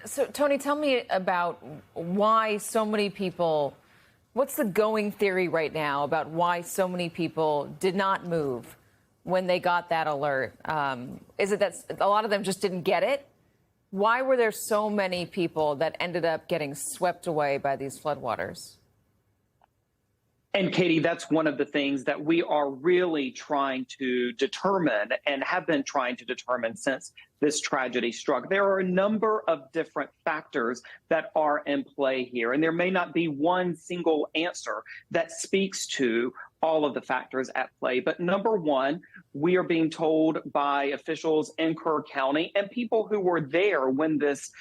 So, Tony, tell me about why so many people, what's the going theory right now about why so many people did not move when they got that alert? Is it that a lot of them just didn't get it? Why were there so many people that ended up getting swept away by these floodwaters? And Katie, that's one of the things that we are really trying to determine and have been trying to determine since this tragedy struck. There are a number of different factors that are in play here, and there may not be one single answer that speaks to all of the factors at play. But number one, we are being told by officials in Kerr County and people who were there when this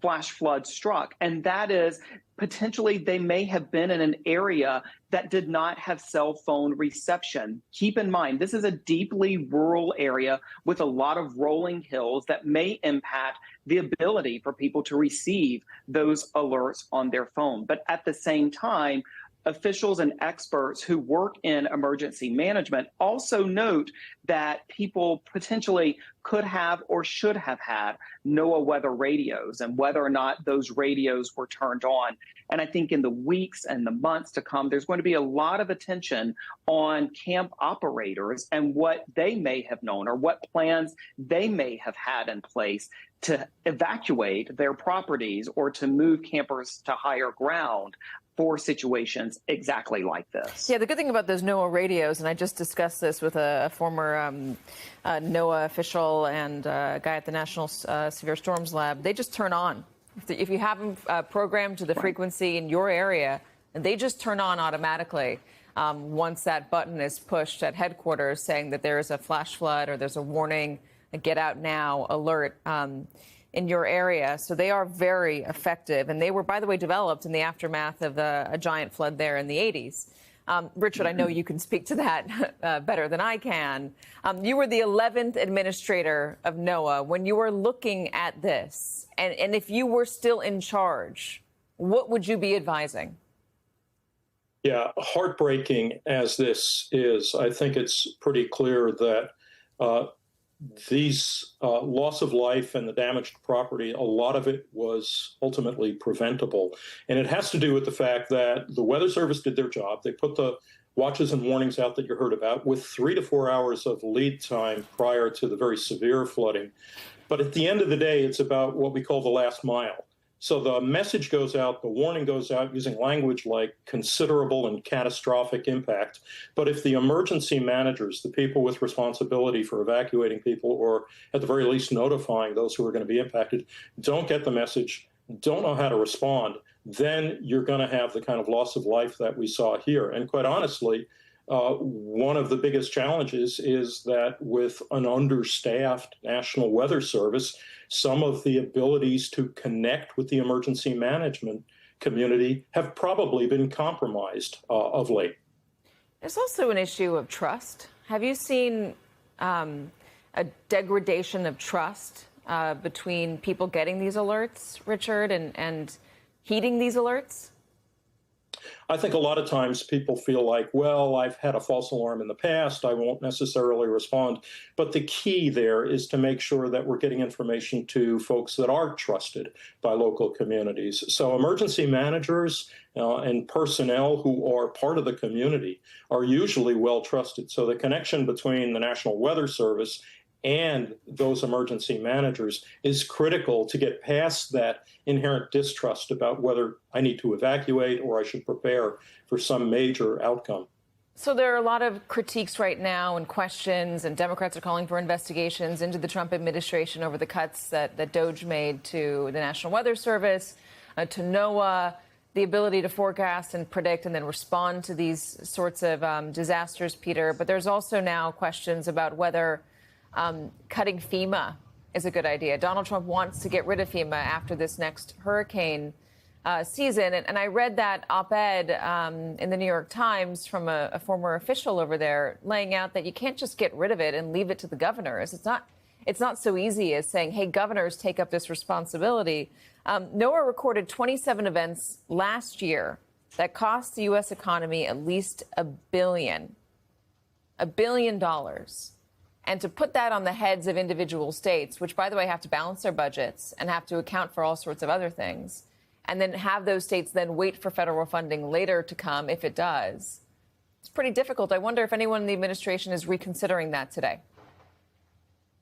flash flood struck, and that is potentially they may have been in an area that did not have cell phone reception. Keep in mind, this is a deeply rural area with a lot of rolling hills that may impact the ability for people to receive those alerts on their phone. But at the same time, officials and experts who work in emergency management also note that people potentially could have or should have had NOAA weather radios and whether or not those radios were turned on. And I think in the weeks and the months to come, there's going to be a lot of attention on camp operators and what they may have known or what plans they may have had in place to evacuate their properties or to move campers to higher ground for situations exactly like this. Yeah, the good thing about those NOAA radios, and I just discussed this with a former NOAA official and a guy at the National Severe Storms Lab, they just turn on. If you have them programmed to the frequency in your area, they just turn on automatically once that button is pushed at headquarters saying that there is a flash flood or there's a warning, a get out now alert in your area. So they are very effective. And they were, by the way, developed in the aftermath of a giant flood there in the 80s. Richard, I know you can speak to that better than I can. You were the 11th administrator of NOAA. When you were looking at this, and if you were still in charge, what would you be advising? Yeah, heartbreaking as this is, I think it's pretty clear that these loss of life and the damaged property, a lot of it was ultimately preventable. And it has to do with the fact that the Weather Service did their job. They put the watches and warnings out that you heard about with 3 to 4 hours of lead time prior to the very severe flooding. But at the end of the day, it's about what we call the last mile. So the message goes out, the warning goes out using language like considerable and catastrophic impact. But if the emergency managers, the people with responsibility for evacuating people or at the very least notifying those who are going to be impacted, don't get the message, don't know how to respond, then you're going to have the kind of loss of life that we saw here. And quite honestly, one of the biggest challenges is that with an understaffed National Weather Service, some of the abilities to connect with the emergency management community have probably been compromised of late. There's also an issue of trust. Have you seen a degradation of trust between people getting these alerts, Richard, and heeding these alerts? I think a lot of times people feel like, well, I've had a false alarm in the past, I won't necessarily respond. But the key there is to make sure that we're getting information to folks that are trusted by local communities. So emergency managers and personnel who are part of the community are usually well trusted. So the connection between the National Weather Service and those emergency managers is critical to get past that inherent distrust about whether I need to evacuate or I should prepare for some major outcome. So there are a lot of critiques right now and questions, and Democrats are calling for investigations into the Trump administration over the cuts that DOGE made to the National Weather Service, to NOAA, the ability to forecast and predict and then respond to these sorts of disasters, Peter. But there's also now questions about whether cutting FEMA is a good idea. Donald Trump wants to get rid of FEMA after this next hurricane season. And I read that op-ed in the New York Times from a former official over there laying out that you can't just get rid of it and leave it to the governors. It's not so easy as saying, hey, governors, take up this responsibility. NOAA recorded 27 events last year that cost the U.S. economy at least $1 billion. $1 billion. And to put that on the heads of individual states, which, by the way, have to balance their budgets and have to account for all sorts of other things, and then have those states then wait for federal funding later to come, if it does, it's pretty difficult. I wonder if anyone in the administration is reconsidering that today.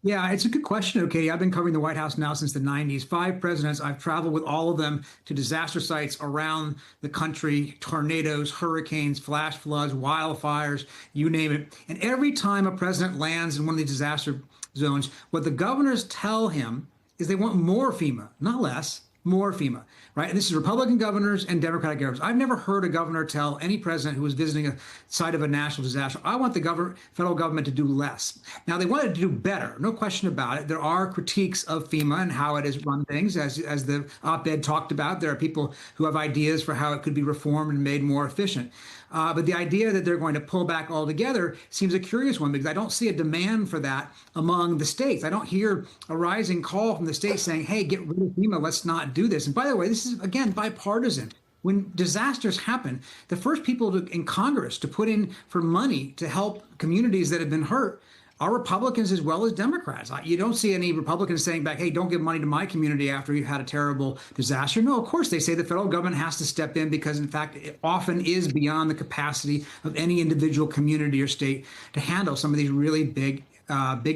Yeah, it's a good question, Katie. I've been covering the White House now since the 90s. 5 presidents. I've traveled with all of them to disaster sites around the country, tornadoes, hurricanes, flash floods, wildfires, you name it. And every time a president lands in one of these disaster zones, what the governors tell him is they want more FEMA, not less. More FEMA, right? And this is Republican governors and Democratic governors. I've never heard a governor tell any president who was visiting a site of a national disaster, I want the federal government to do less. Now, they wanted to do better, no question about it. There are critiques of FEMA and how it has run things. As the op-ed talked about, there are people who have ideas for how it could be reformed and made more efficient. But the idea that they're going to pull back altogether seems a curious one, because I don't see a demand for that among the states. I don't hear a rising call from the states saying, hey, get rid of FEMA, let's not do this. And by the way, this is, again, bipartisan. When disasters happen, the first people in Congress to put in for money to help communities that have been hurt are Republicans as well as Democrats. You don't see any Republicans saying back, hey, don't give money to my community after you've had a terrible disaster. No, of course, they say the federal government has to step in because, in fact, it often is beyond the capacity of any individual community or state to handle some of these really big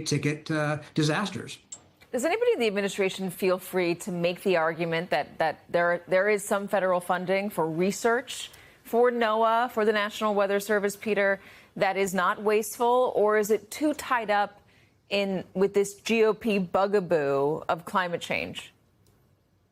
ticket disasters. Does anybody in the administration feel free to make the argument that there is some federal funding for research for NOAA, for the National Weather Service, Peter, that is not wasteful, or is it too tied up with this GOP bugaboo of climate change?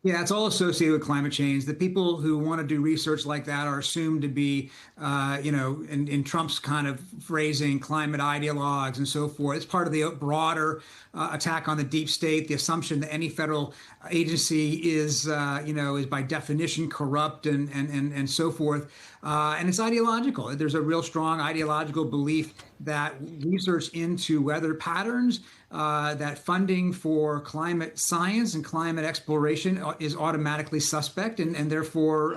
Yeah, it's all associated with climate change. The people who want to do research like that are assumed to be, in Trump's kind of phrasing, climate ideologues and so forth. It's part of the broader attack on the deep state, the assumption that any federal agency is by definition corrupt and so forth. And it's ideological. There's a real strong ideological belief that research into weather patterns, that funding for climate science and climate exploration is automatically suspect and therefore,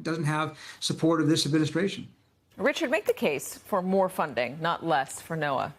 doesn't have support of this administration. Richard, make the case for more funding, not less, for NOAA.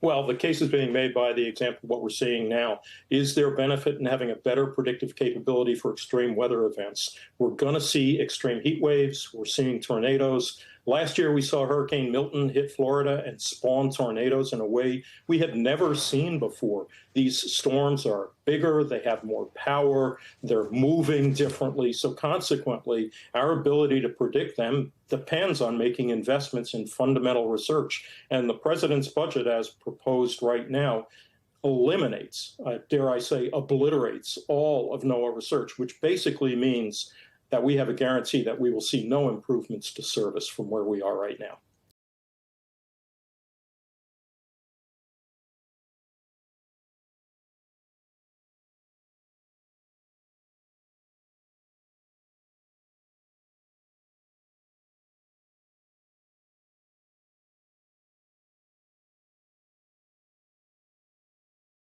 Well, the case is being made by the example of what we're seeing now. Is there benefit in having a better predictive capability for extreme weather events? We're going to see extreme heat waves. We're seeing tornadoes. Last year, we saw Hurricane Milton hit Florida and spawn tornadoes in a way we had never seen before. These storms are bigger, they have more power, they're moving differently. So consequently, our ability to predict them depends on making investments in fundamental research. And the president's budget, as proposed right now, eliminates, dare I say, obliterates all of NOAA research, which basically means that we have a guarantee that we will see no improvements to service from where we are right now.